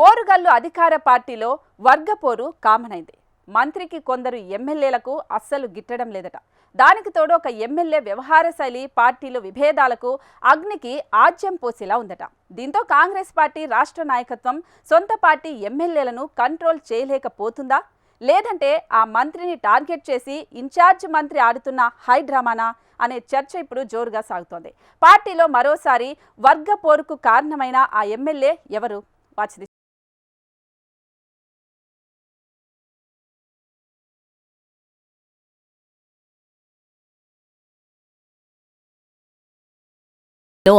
ఓరుగల్లు అధికార పార్టీలో వర్గపోరు కామనైంది. మంత్రికి కొందరు ఎమ్మెల్యేలకు అస్సలు గిట్టడం లేదట. దానికి తోడు ఒక ఎమ్మెల్యే వ్యవహార శైలి పార్టీలో విభేదాలకు అగ్నికి ఆజ్యం పోసేలా ఉందట. దీంతో కాంగ్రెస్ పార్టీ రాష్ట్ర నాయకత్వం సొంత పార్టీ ఎమ్మెల్యేలను కంట్రోల్ చేయలేకపోతుందా, లేదంటే ఆ మంత్రిని టార్గెట్ చేసి ఇన్ఛార్జ్ మంత్రి ఆడుతున్న హై డ్రామానా అనే చర్చ ఇప్పుడు జోరుగా సాగుతోంది. పార్టీలో మరోసారి వర్గ పోరుకు కారణమైన ఆ ఎమ్మెల్యే ఎవరు? Watch this.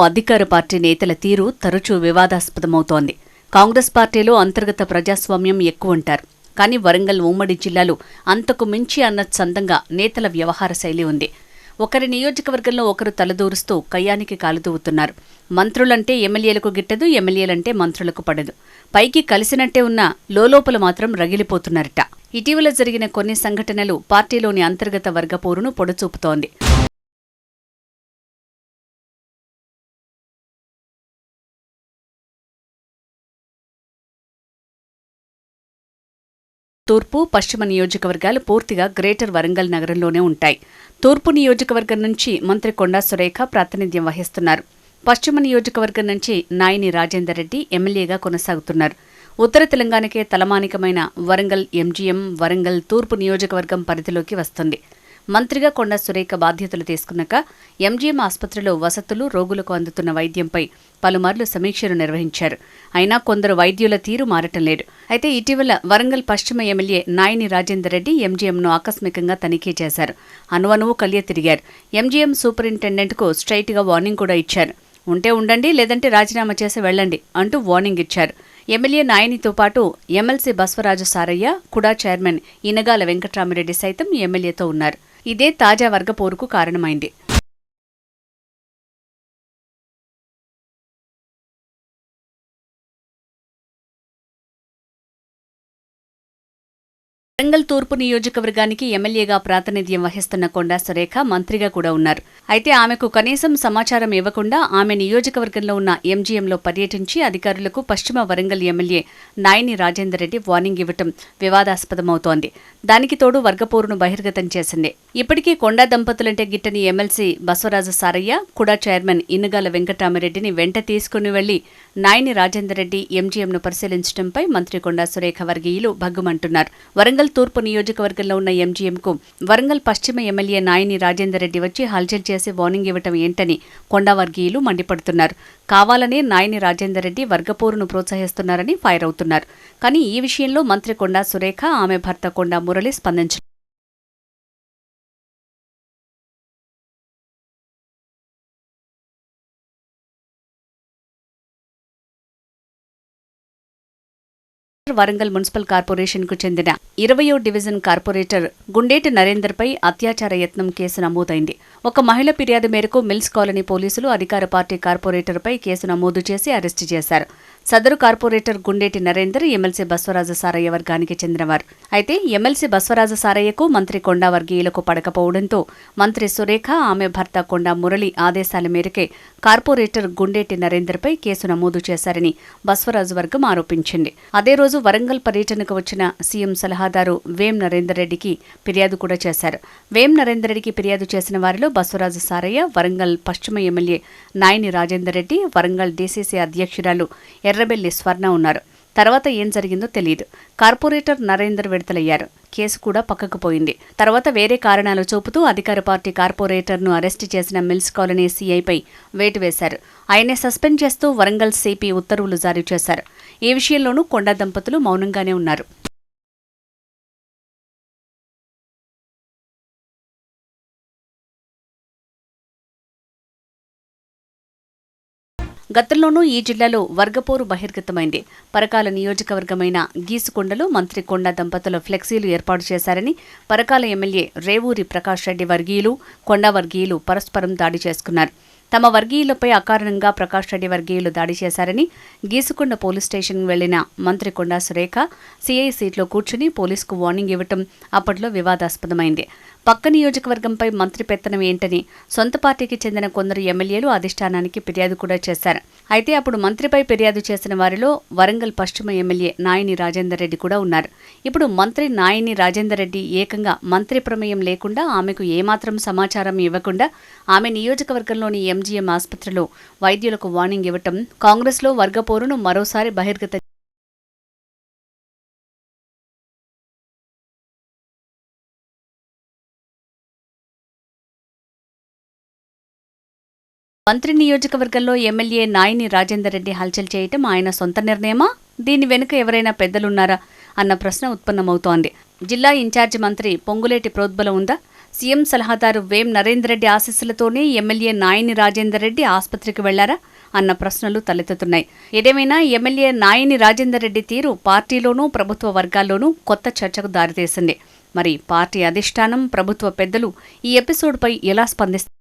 అధికార పార్టీ నేతల తీరు తరచూ వివాదాస్పదమవుతోంది. కాంగ్రెస్ పార్టీలో అంతర్గత ప్రజాస్వామ్యం ఎక్కువంటారు. కానీ వరంగల్ ఉమ్మడి జిల్లాలో అంతకు మించి అన్నచందంగా నేతల వ్యవహార శైలి ఉంది. ఒకరి నియోజకవర్గంలో ఒకరు తలదూరుస్తూ కయ్యానికి కాలుదూవుతున్నారు. మంత్రులంటే ఎమ్మెల్యేలకు గిట్టదు, ఎమ్మెల్యేలంటే మంత్రులకు పడదు. పైకి కలిసినట్టే ఉన్న లోలోపల మాత్రం రగిలిపోతున్నారట. ఇటీవల జరిగిన కొన్ని సంఘటనలు పార్టీలోని అంతర్గత వర్గపోరును పొడచూపుతోంది. తూర్పు, పశ్చిమ నియోజకవర్గాలు పూర్తిగా గ్రేటర్ వరంగల్ నగరంలోనే ఉంటాయి. తూర్పు నియోజకవర్గం నుంచి మంత్రి కొండా సురేఖ ప్రాతినిధ్యం వహిస్తున్నారు. పశ్చిమ నియోజకవర్గం నుంచి నాయిని రాజేందర్ రెడ్డి ఎమ్మెల్యేగా కొనసాగుతున్నారు. ఉత్తర తెలంగాణకే తలమానికమైన వరంగల్ ఎంజీఎం వరంగల్ తూర్పు నియోజకవర్గం పరిధిలోకి వస్తుంది. మంత్రిగా కొండా సురేఖ బాధ్యతలు తీసుకున్నాక ఎంజీఎం ఆసుపత్రిలో వసతులు, రోగులకు అందుతున్న వైద్యంపై పలుమార్లు సమీక్షలు నిర్వహించారు. అయినా కొందరు వైద్యుల తీరు మారటం లేదు. అయితే ఇటీవల వరంగల్ పశ్చిమ ఎమ్మెల్యే నాయిని రాజేందర్ రెడ్డి ఎంజీఎంను ఆకస్మికంగా తనిఖీ చేశారు. అణువణువు కలియ తిరిగారు. ఎంజీఎం సూపరింటెండెంట్కు స్ట్రైట్గా వార్నింగ్ కూడా ఇచ్చారు. ఉంటే ఉండండి, లేదంటే రాజీనామా చేసి వెళ్లండి అంటూ వార్నింగ్ ఇచ్చారు. ఎమ్మెల్యే నాయనితో పాటు ఎమ్మెల్సీ బస్వరాజు సారయ్య, కుడా చైర్మన్ ఇనగాల వెంకట్రామిరెడ్డి సైతం ఎమ్మెల్యేతో ఉన్నారు. ఇదే తాజా వర్గపోరుకు కారణమైంది. వరంగల్ తూర్పు నియోజకవర్గానికి ఎమ్మెల్యేగా ప్రాతినిధ్యం వహిస్తున్న కొండా సురేఖ మంత్రిగా కూడా ఉన్నారు. అయితే ఆమెకు కనీసం సమాచారం ఇవ్వకుండా ఆమె నియోజకవర్గంలో ఉన్న ఎంజీఎంలో పర్యటించి అధికారులకు పశ్చిమ వరంగల్ ఎమ్మెల్యే నాయిని రాజేందర్ రెడ్డి వార్నింగ్ ఇవ్వటం వివాదాస్పదమవుతోంది. దానికి తోడు వర్గపోరును బహిర్గతం చేసింది. ఇప్పటికీ కొండా దంపతులంటే గిట్టని ఎమ్మెల్సీ బస్వరాజు సారయ్య, కుడా చైర్మన్ ఇనుగాల వెంకటరామిరెడ్డిని వెంట తీసుకుని వెళ్లి నాయిని రాజేందర్ రెడ్డి ఎంజీఎంను పరిశీలించడంపై మంత్రి కొండా సురేఖ వర్గీయులు భగ్గుమంటున్నారు. వరంగల్ తూర్పు నియోజకవర్గంలో ఉన్న ఎంజీఎంకు వరంగల్ పశ్చిమ ఎమ్మెల్యే నాయిని రాజేందర్ రెడ్డి వచ్చి హల్చల్ చేసి వార్నింగ్ ఇవ్వటం ఏంటని కొండా వర్గీయులు మండిపడుతున్నారు. కావాలనే నాయిని రాజేందర్ రెడ్డి వర్గపోరును ప్రోత్సహిస్తున్నారని ఫైర్ అవుతున్నారు. కానీ ఈ విషయంలో మంత్రి కొండా సురేఖ, ఆమె భర్త కొండా మురళి స్పందించారు. వరంగల్ మున్సిపల్ కార్పొరేషన్కు చెందిన 20వ డివిజన్ కార్పొరేటర్ గుండేటి నరేందర్పై అత్యాచార యత్నం కేసు నమోదైంది. ఒక మహిళ ఫిర్యాదు మేరకు మిల్స్ కాలనీ పోలీసులు అధికార పార్టీ కార్పొరేటర్పై కేసు నమోదు చేసి అరెస్టు చేశారు. సదరు కార్పొరేటర్ గుండేటి నరేందర్ ఎమ్మెల్సీ బస్వరాజు సారయ్య వర్గానికి చెందినవారు. అయితే ఎమ్మెల్సీ బస్వరాజు సారయ్యకు మంత్రి కొండా వర్గీయులకు పడకపోవడంతో మంత్రి సురేఖ, ఆమె భర్త కొండా మురళి ఆదేశాల మేరకే కార్పొరేటర్ గుండేటి నరేందర్పై కేసు నమోదు చేశారని బస్వరాజు వర్గం ఆరోపించింది. అదే రోజు వరంగల్ పర్యటనకు వచ్చిన సీఎం సలహాదారు వేం నరేందర్ రెడ్డికి ఫిర్యాదు కూడా చేశారు. వేం నరేందర్ రెడ్డికి ఫిర్యాదు చేసిన వారిలో బస్వరాజు సారయ్య, వరంగల్ పశ్చిమ ఎమ్మెల్యే నాయిని రాజేందర్ రెడ్డి, వరంగల్ డీసీసీ అధ్యక్షురాలు ఎర్రబెల్లి స్వర్ణ ఉన్నారు. తర్వాత ఏం జరిగిందో తెలియదు. కార్పొరేటర్ నరేందర్ విడుదలయ్యారు. కేసు కూడా పక్కకు పోయింది. తర్వాత వేరే కారణాలు చూపుతూ అధికార పార్టీ కార్పొరేటర్ను అరెస్టు చేసిన మిల్స్ కాలనీ సీఐపై వేటు వేశారు. ఆయనే సస్పెండ్ చేస్తూ వరంగల్ సిపి ఉత్తర్వులు జారీ చేశారు. ఈ విషయంలోనూ కొండా దంపతులు మౌనంగానే ఉన్నారు. గతంలోనూ ఈ జిల్లాలో వర్గపోరు బహిర్గతమైంది. పరకాల నియోజకవర్గమైన గీసుకొండలో మంత్రి కొండా దంపతులు ఫ్లెక్సీలు ఏర్పాటు చేశారని పరకాల ఎమ్మెల్యే రేవూరి ప్రకాష్ రెడ్డి వర్గీయులు, కొండా వర్గీయులు పరస్పరం దాడి చేసుకున్నారు. తమ వర్గీయులపై అకారణంగా ప్రకాష్ రెడ్డి వర్గీయులు దాడి చేశారని గీసుకొండ పోలీస్ స్టేషన్కు వెళ్లిన మంత్రి కొండా సురేఖ సీఐ సీట్లో కూర్చుని పోలీసుకు వార్నింగ్ ఇవ్వటం అప్పట్లో వివాదాస్పదమైంది. పక్క నియోజకవర్గంపై మంత్రి పెత్తనం ఏంటని సొంత పార్టీకి చెందిన కొందరు ఎమ్మెల్యేలు అధిష్టానానికి ఫిర్యాదు కూడా చేశారు. అయితే అప్పుడు మంత్రిపై ఫిర్యాదు చేసిన వారిలో వరంగల్ పశ్చిమ ఎమ్మెల్యే నాయిని రాజేందర్ రెడ్డి కూడా ఉన్నారు. ఇప్పుడు మంత్రి నాయిని రాజేందర్ రెడ్డి ఏకంగా మంత్రి ప్రమేయం లేకుండా ఆమెకు ఏమాత్రం సమాచారం ఇవ్వకుండా ఆమె నియోజకవర్గంలోని ఎంజీఎం ఆసుపత్రిలో వైద్యులకు వార్నింగ్ ఇవ్వటం కాంగ్రెస్లో వర్గపోరును మరోసారి బహిర్గతం మంత్రి నియోజకవర్గంలో ఎమ్మెల్యే నాయిని రాజేందర్ రెడ్డి హల్చల్ చేయటం ఆయన సొంత నిర్ణయమా? దీని వెనుక ఎవరైనా పెద్దలున్నారా అన్న ప్రశ్న ఉత్పన్నమవుతోంది. జిల్లా ఇన్ఛార్జి మంత్రి పొంగులేటి ప్రోద్బలం ఉందా? సీఎం సలహాదారు వేం నరేందర్ రెడ్డి ఆశీస్సులతోనే ఎమ్మెల్యే నాయిని రాజేందర్ రెడ్డి ఆసుపత్రికి వెళ్లారా అన్న ప్రశ్నలు తలెత్తుతున్నాయి. ఏదేమైనా ఎమ్మెల్యే నాయిని రాజేందర్ రెడ్డి తీరు పార్టీలోనూ ప్రభుత్వ వర్గాల్లోనూ కొత్త చర్చకు దారితీసింది. మరి పార్టీ అధిష్టానం, ప్రభుత్వ పెద్దలు ఈ ఎపిసోడ్పై ఎలా స్పందిస్తారు?